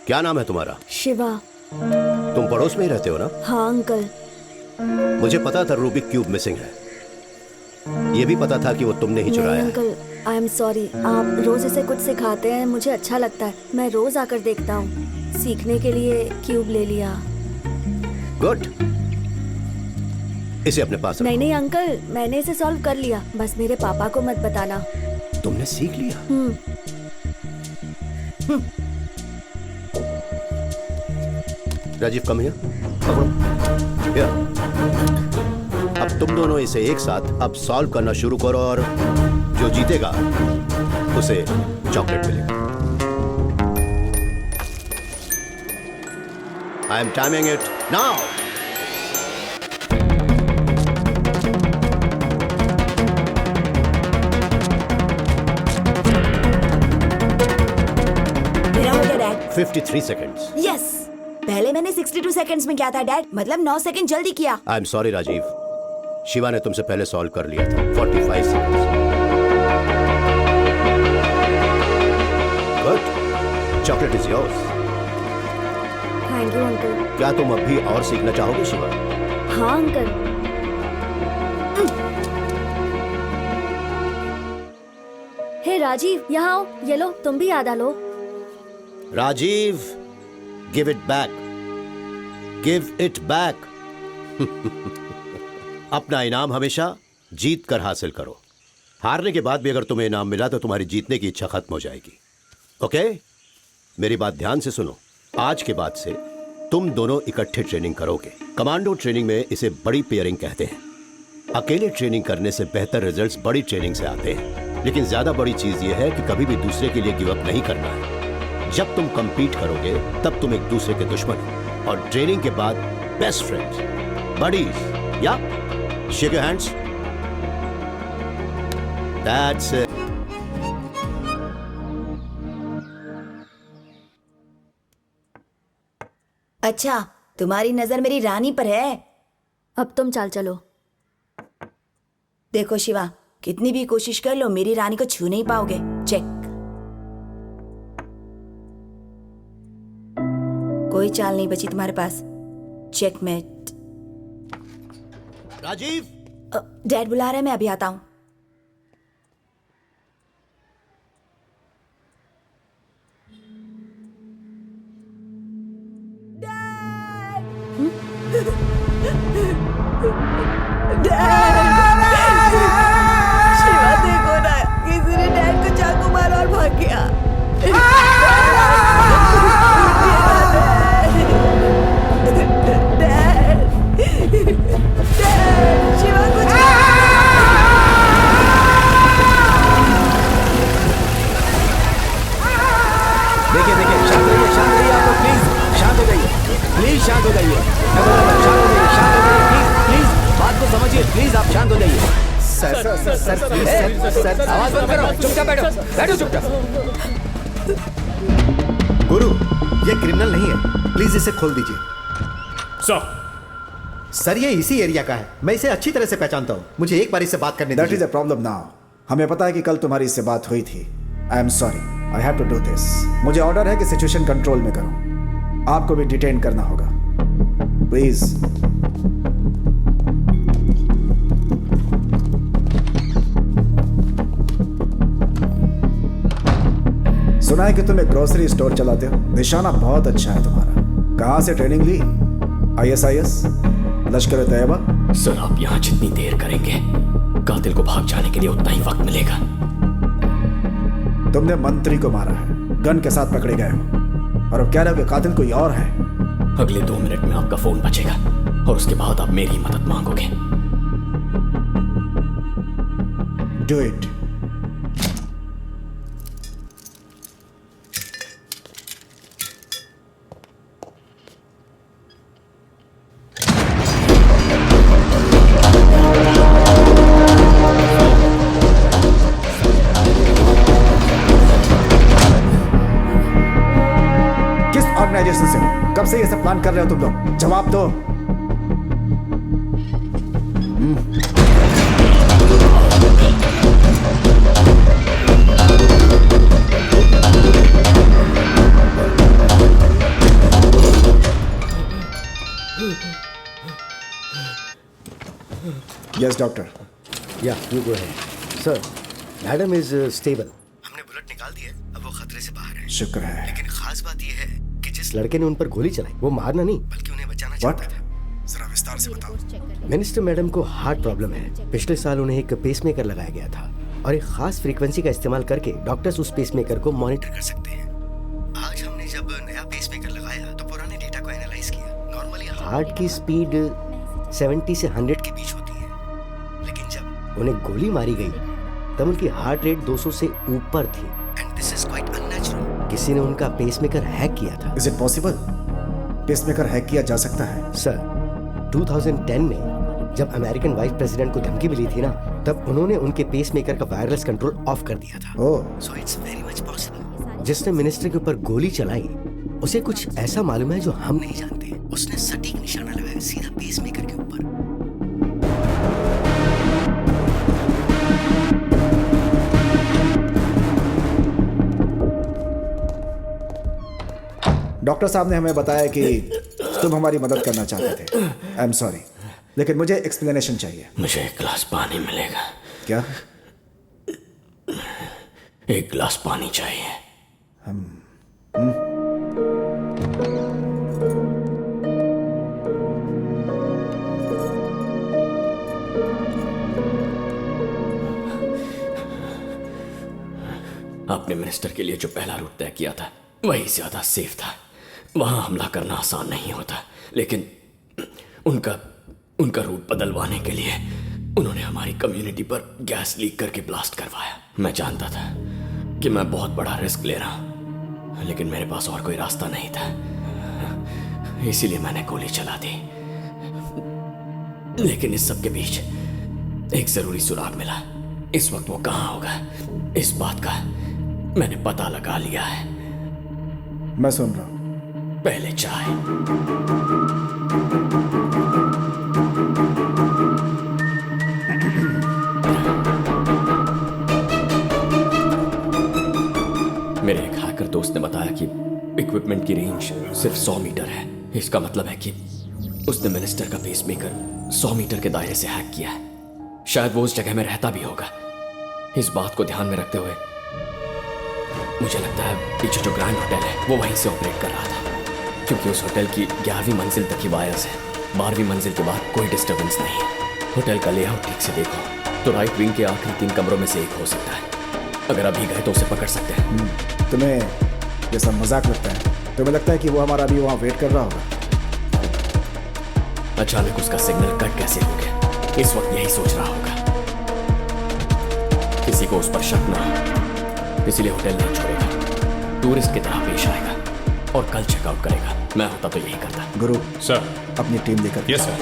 क्या नाम है तुम्हारा? शिवा। तुम पड़ोस में ही रहते हो ना? हाँ अंकल। मुझे पता था रूबिक क्यूब मिसिंग है। ये भी पता था कि वो तुमने ही चुराया है। Uncle, I am sorry. आप रोज इसे कुछ सिखाते हैं, मुझे अच्छा लगता है। मैं रोज आकर देखता हूँ। सीखने के लिए क्यूब ले लिया। गुड। इसे अपने पास रखो। नहीं अंकल, मैंने इसे सॉल्व कर लिया। बस मेरे पापा को मत बताना। तुमने सीख लिया? Rajiv come here. अब तुम दोनों इसे एक साथ अब सॉल्व करना शुरू करो और जो जीतेगा उसे चॉकलेट मिलेगा। I am timing it now. मेरा हो गया डैड। 53 सेकेंड्स। यस, पहले मैंने 62 सेकंड्स में किया था डैड, मतलब 9 सेकंड जल्दी किया। I am sorry Rajiv, Shiva ने तुमसे पहले सॉल्व कर लिया था। 45 seconds. Good, chocolate is yours. Thank you uncle. क्या तुम अब भी और सीखना चाहोगे शिवा? हाँ अंकल। हे राजीव, यहाँ आओ। ये लो, तुम भी याद आ लो। Rajeev, give it back, give it back. अपना इनाम हमेशा जीत कर हासिल करो। हारने के बाद भी अगर तुम्हें इनाम मिला तो तुम्हारी जीतने की इच्छा खत्म हो जाएगी। ओके? मेरी बात ध्यान से सुनो। आज के बाद से तुम दोनों इकट्ठे ट्रेनिंग करोगे। कमांडो ट्रेनिंग में इसे बड़ी पेयरिंग कहते हैं। अकेले ट्रेनिंग करने से बेहतर रिजल्ट्स बड़ी ट्रेनिंग से आते हैं। लेकिन ज्यादा बड़ी चीज यह है कि कभी भी दूसरे के लिए गिव अप नहीं करना है। जब तुम कंपीट करोगे तब तुम एक दूसरे के दुश्मन हो और ट्रेनिंग के बाद बेस्ट फ्रेंड्स, बडीज। या shake your hands. That's it. अच्छा, तुम्हारी नजर मेरी रानी पर है। अब तुम चाल चलो। देखो शिवा, कितनी भी कोशिश कर लो मेरी रानी को छू नहीं पाओगे। चेक। कोई चाल नहीं बची तुम्हारे पास। चेकमेट। राजीव, डैड बुला रहे हैं, मैं अभी आता हूं। शिवा देखो ना, किसी ने डैड को चाकू मारा और भाग गया। शिवा कुछ देखिए, शांत रहिए आप लोग, प्लीज शांत हो जाइए, प्लीज शांत हो जाइए, शांत हो जाइए, प्लीज बात को समझिए, प्लीज आप शांत हो जाइए। सर, आवाज बंद करो, चुपचाप बैठो चुपचाप। गुरु, ये क्रिमिनल नहीं है, प्लीज इसे खोल दीजिए। सर, ये इसी एरिया का है, मैं इसे अच्छी तरह से पहचानता हूँ। मुझे एक बार इससे बात करने दैट दीजिए। Is a problem now. हमें पता है कि कल तुम्हारी इससे बात हुई थी। I am sorry, I have to do this. मुझे ऑर्डर है कि सिचुएशन कंट्रोल में करो। आपको भी डिटेन करना होगा, प्लीज। सुना है कि तुम एक ग्रोसरी स्टोर चलाते हो। निशाना बहुत अच्छा है तुम्हारा। कहाँ से ट्रेनिंग ली? ISIS, लश्कर-ए-तैयबा? सर, आप यहाँ जितनी देर करेंगे कातिल को भाग जाने के लिए उतना ही वक्त मिलेगा। तुमने मंत्री को मारा है, गन के साथ पकड़े गए हो, और अब कह रहे हो कि कातिल कोई और है। अगले 2 मिनट में आपका फोन बजेगा और उसके बाद आप मेरी मदद मांगोगे। Do it. ऑर्गेनाइजेशन से हो? कब से ये सब प्लान कर रहे हो तुम लोग? जवाब दो। Yes doctor. या you go ahead sir. Madam is stable. हमने बुलेट निकाल दी है, अब वो खतरे से बाहर है। शुक्र है। लेकिन खास बात यह है कि जिस लड़के ने उन पर गोली चलाई वो मारना नहीं बल्कि उन्हें बचाना व्हाट? चाहता था। जरा विस्तार से बताओ। मिनिस्टर मैडम को हार्ट प्रॉब्लम है। पिछले साल उन्हें एक पेसमेकर लगाया गया था और एक खास फ्रीक्वेंसी का इस्तेमाल करके डॉक्टर्स उस पेसमेकर को मॉनिटर कर सकते हैं। आज हमने जब नया पेसमेकर लगाया तो पुराने डेटा को एनालाइज किया। नॉर्मली हार्ट की स्पीड 70 से 100 के बीच होती है, लेकिन जब उन्हें गोली मारी गई तब उनकी हार्ट रेट 200 से ऊपर थी। And this is quite unnatural. किसी ने उनका पेसमेकर हैक किया था। Is it possible? Pacemaker hack किया जा सकता है? सर 2010 में जब अमेरिकन वाइस प्रेसिडेंट को धमकी मिली थी ना, तब उन्होंने उनके पेसमेकर का वायरलेस कंट्रोल ऑफ कर दिया था। Oh, so it's very much possible. जिसने मिनिस्टर के ऊपर गोली चलाई उसे कुछ ऐसा मालूम है जो हम नहीं जानते। उसने सटीक निशाना लगाया सीधा पेसमेकर के ऊपर। डॉक्टर साहब ने हमें बताया कि तुम हमारी मदद करना चाहते थे। आई एम सॉरी, लेकिन मुझे एक्सप्लेनेशन चाहिए। मुझे एक गिलास पानी मिलेगा? क्या? एक गिलास पानी चाहिए। आपने मिनिस्टर के लिए जो पहला रूट तय किया था वही ज्यादा सेफ था। वहां हमला करना आसान नहीं होता, लेकिन उनका रूट बदलवाने के लिए उन्होंने हमारी कम्युनिटी पर गैस लीक करके ब्लास्ट करवाया। मैं जानता था कि मैं बहुत बड़ा रिस्क ले रहा हूं, लेकिन मेरे पास और कोई रास्ता नहीं था, इसीलिए मैंने गोली चला दी। लेकिन इस सब के बीच एक जरूरी सुराग मिला। इस वक्त वो कहां होगा, इस बात का मैंने पता लगा लिया है। मैं सुन रहा हूं। पहले चाय। मेरे एक हैकर दोस्त ने बताया कि इक्विपमेंट की रेंज सिर्फ 100 मीटर है। इसका मतलब है कि उसने मिनिस्टर का पेसमेकर 100 मीटर के दायरे से हैक किया है। शायद वो उस जगह में रहता भी होगा। इस बात को ध्यान में रखते हुए मुझे लगता है पीछे जो ग्रैंड होटल है वो वहीं से ऑपरेट कर रहा था, क्योंकि उस होटल की 11वीं मंजिल तक की वायर्स है। 12वीं मंजिल के बाद कोई डिस्टर्बेंस नहीं है। होटल का लेआउट ठीक से देखो तो राइट विंग के आखिरी 3 कमरों में से एक हो सकता है। अगर अभी गए तो उसे पकड़ सकते हैं। तुम्हें जैसा मजाक लगता है, तुम्हें लगता है कि वो हमारा अभी वहाँ वेट कर रहा होगा? अचानक उसका सिग्नल कट कैसे हो गया, इस वक्त यही सोच रहा होगा। किसी को उस पर शक ना हो, इसलिए होटल नहीं छोड़ेगा। टूरिस्ट की तरह पेश आएगा और कल चेकआउट करेगा। मैं होता तो यही करता। गुरु सर। अपनी टीम लेकर। Yes sir.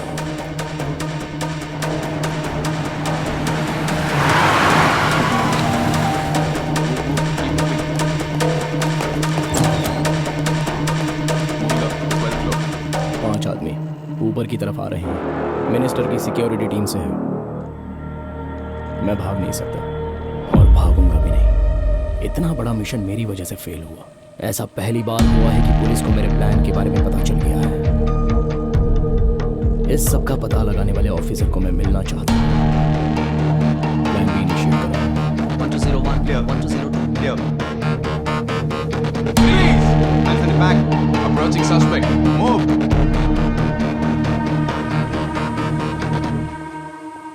ऊपर की तरफ आ रहे हैं। मिनिस्टर की सिक्योरिटी टीम से है। मैं भाग नहीं सकता और भागूंगा भी नहीं। इतना बड़ा मिशन मेरी वजह से फेल हुआ। ऐसा पहली बार हुआ है कि पुलिस को मेरे प्लान के बारे में पता चल गया है। इस सब का पता लगाने वाले ऑफिसर को मैं मिलना चाहता हूँ। प्लान बी इनिशिएट करो। 1201 clear, 1202 clear. Please, hands in the back. Approaching suspect. Move.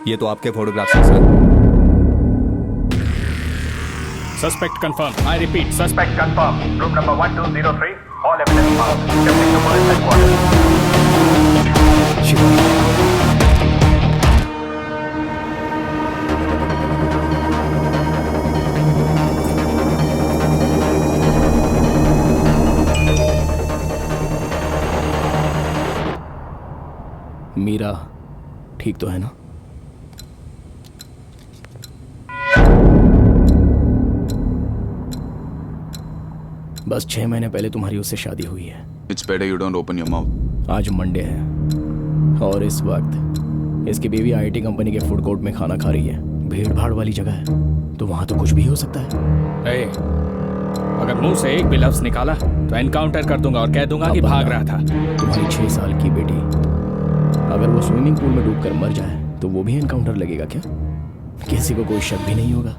ये तो आपके फोटोग्राफ्स हैं sir. Suspect confirmed. I repeat, suspect. Suspect confirmed. Room number 1203. All evidence found. Shifting to police headquarters. Meera ठीक तो है ना? बस 6 महीने पहले तुम्हारी उससे शादी हुई है। It's better you don't open your mouth. आज मंडे है और इस वक्त इसकी बीवी आईटी कंपनी के फूड कोर्ट में खाना खा रही है। भीड़ भाड़ वाली जगह है तो वहां तो कुछ भी हो सकता है। Hey, अगर मुंह से एक भी लफ्ज निकाला तो एनकाउंटर कर दूंगा और कह दूंगा कि भाग रहा था। तुम्हारी 6 साल की बेटी अगर वो स्विमिंग पूल में डूबकर मर जाए तो वो भी एनकाउंटर लगेगा क्या? किसी को कोई शक भी नहीं होगा।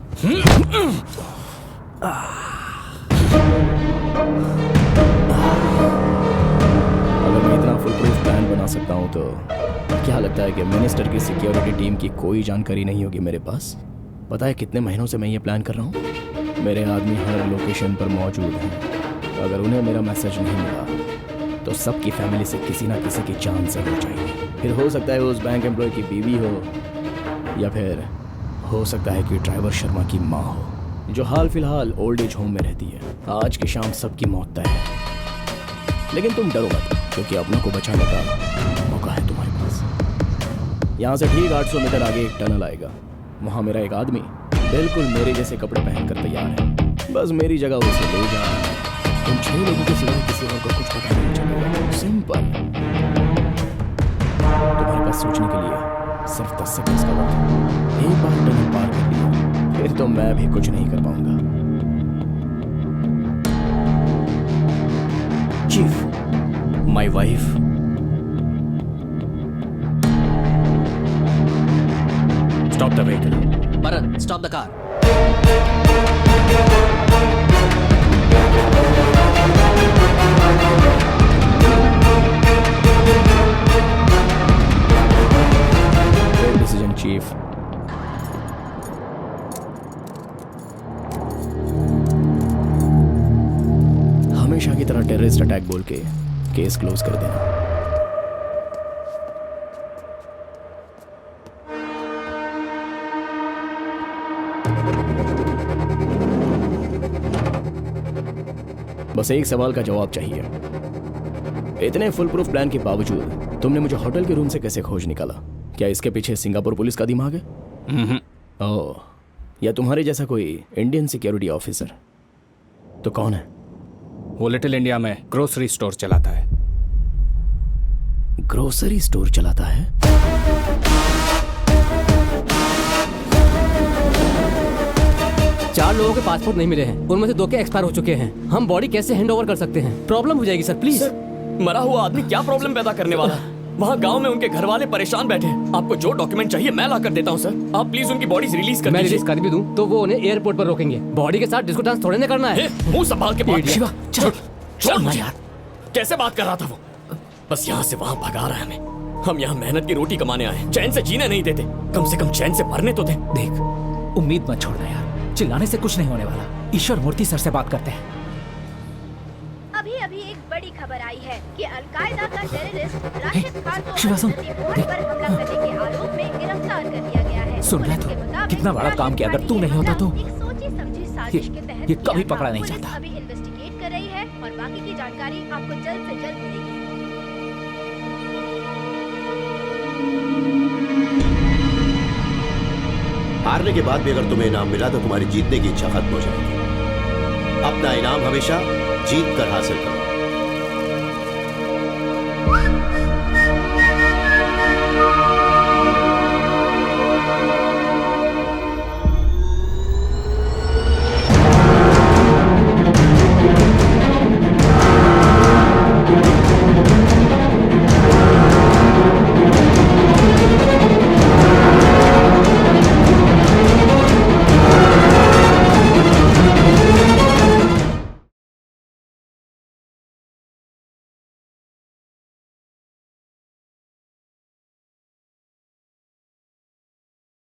अगर मैं इतना फुल प्रूफ प्लान बना सकता हूँ तो क्या लगता है कि मिनिस्टर की सिक्योरिटी टीम की कोई जानकारी नहीं होगी मेरे पास? पता है कितने महीनों से मैं ये प्लान कर रहा हूँ? मेरे आदमी हर लोकेशन पर मौजूद हैं। अगर उन्हें मेरा मैसेज नहीं मिला तो सबकी फैमिली से किसी ना किसी की जान से हो जाएगी। फिर हो सकता है उस बैंक एम्प्लॉय की बीवी हो, या फिर हो सकता है कि ड्राइवर शर्मा की माँ हो, जो हाल फिलहाल ओल्ड एज होम में रहती है। आज की शाम सबकी मौत तय है, लेकिन तुम डरो मत, क्योंकि अपनों को बचाने का मौका है तुम्हारे पास। यहाँ से ठीक 800 मीटर आगे एक टनल आएगा। वहाँ मेरा एक आदमी बिल्कुल मेरे जैसे कपड़े पहनकर तैयार है। बस मेरी जगह उसे ले जाना। तुम 6 लोगों के सिवा किसी और को कुछ पता नहीं चलेगा। सिंपल। तुम्हारे पास सोचने के लिए सिर्फ 10 सेकंड्स का वक्त है। एक बार टनल पार कर लिया फिर तो मैं भी कुछ नहीं कर पाऊंगा। Chief, my wife, stop the vehicle. Baran, stop the car. Great decision, Chief. हमेशा की तरह टेररिस्ट अटैक बोल के केस क्लोज कर देना। बस एक सवाल का जवाब चाहिए। इतने फुल प्रूफ प्लान के बावजूद तुमने मुझे होटल के रूम से कैसे खोज निकाला? क्या इसके पीछे सिंगापुर पुलिस का दिमाग है? ओह, या तुम्हारे जैसा कोई इंडियन सिक्योरिटी ऑफिसर? तो कौन है? वो लिटिल इंडिया में ग्रोसरी स्टोर चलाता है। ग्रोसरी स्टोर चलाता है? चार लोगों के पासपोर्ट नहीं मिले हैं, उनमें से 2 के एक्सपायर हो चुके हैं। हम बॉडी कैसे हैंड ओवर कर सकते हैं? प्रॉब्लम हो जाएगी सर, प्लीज। मरा हुआ आदमी क्या प्रॉब्लम पैदा करने वाला है? वहाँ गांव में उनके घर वाले परेशान बैठे हैं। आपको जो डॉक्यूमेंट चाहिए मैं ला कर देता हूँ सर। आप प्लीज उनकी बॉडीज रिलीज कर मैं दीजिए। रिलीज कर भी दूं तो वो उन्हें एयरपोर्ट पर रोकेंगे। बॉडी के साथ डिस्को डांस थोड़े ना करना है। मुंह संभाल के बात। शिवा, चल छोड़ यार, कैसे बात कर रहा था वो? बस यहाँ से वहाँ भगा रहा है हमें। हम यहाँ मेहनत की रोटी कमाने आए, चैन से जीने नहीं देते। कम से कम चैन से मरने तो दे। देख, उम्मीद मत छोड़ना यार, चिल्लाने से कुछ नहीं होने वाला। ईश्वर मूर्ति सर से बात करते हैं। अभी अभी एक बड़ी खबर आई है कि अलकायदा का टेररिस्ट राशिद खान को शिवा सुन, पर हमला करने के आरोप में गिरफ्तार कर लिया गया है। सुन रहा तू? कितना बड़ा काम किया। अगर तू नहीं होता तो एक सोची समझी साजिश के तहत ये कभी किया था। पकड़ा नहीं पुलिस जाता। अभी इन्वेस्टिगेट कर रही है और बाकी की जानकारी आपको जल्द से जल्द मिलेगी। हारने के बाद भी अगर तुम्हें इनाम मिला तो तुम्हारी जीतने की इच्छा खत्म हो जाएगी। अपना इनाम हमेशा जीत कर हासिल करो।